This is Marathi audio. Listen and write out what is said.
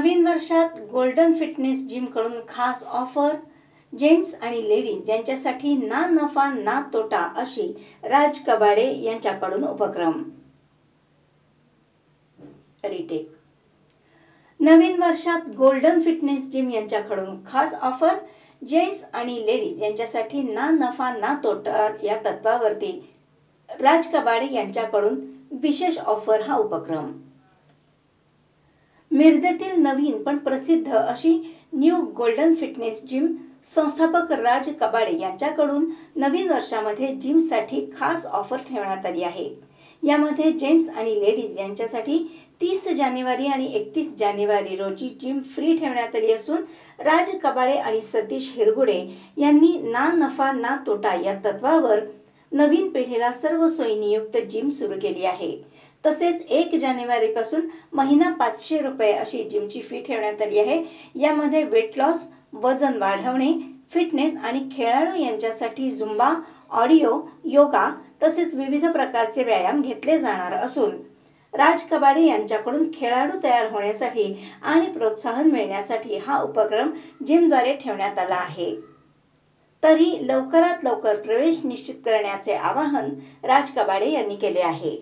नवीन वर्षात गोल्डन फिटनेस जिम कडून खास ऑफर. जेंट्स आणि लेडीज यांच्यासाठी ना नफा ना तोटा अशी राज कबाडे यांच्याकडून उपक्रम. रिटेक. नवीन वर्षात गोल्डन फिटनेस जिम यांच्याकडून खास ऑफर. जेंट्स आणि लेडीज यांच्यासाठी ना नफा ना तोटा या तत्वावरती राज कबाडे यांच्याकडून विशेष ऑफर हा उपक्रम. मिरजेतील नवीन पण प्रसिद्ध अशी न्यू गोल्डन फिटनेस जिम संस्थापक राज कबाडे यांच्याकडून नवीन वर्षामध्ये जिमसाठी खास ऑफर ठेवण्यात आली आहे. यामध्ये जेंट्स आणि लेडीज यांच्यासाठी 30 जानेवारी आणि 31 जानेवारी रोजी जिम फ्री ठेवण्यात आली असून राज कबाडे आणि सतीश हिरगुडे यांनी ना नफा ना तोटा या तत्वावर नवीन पिढीला सर्व सोयीनियुक्त जिम सुरू केली आहे. तसेच 1 जानेवारी पासून महिना 500 रुपये अशी जिमची फी ठेवण्यात आली आहे. यामध्ये वेट लॉस, वजन वाढवणे, फिटनेस आणि खेळाडू यांच्यासाठी झुंबा, ऑडिओ, योगा तसेच विविध प्रकारचे व्यायाम घेतले जाणार असून राज कबाडे यांच्याकडून खेळाडू तयार होण्यासाठी आणि प्रोत्साहन मिळण्यासाठी हा उपक्रम जिमद्वारे ठेवण्यात आला आहे. तरी लवकरात लवकर प्रवेश निश्चित करण्याचे आवाहन राज कबाडे यांनी केले आहे.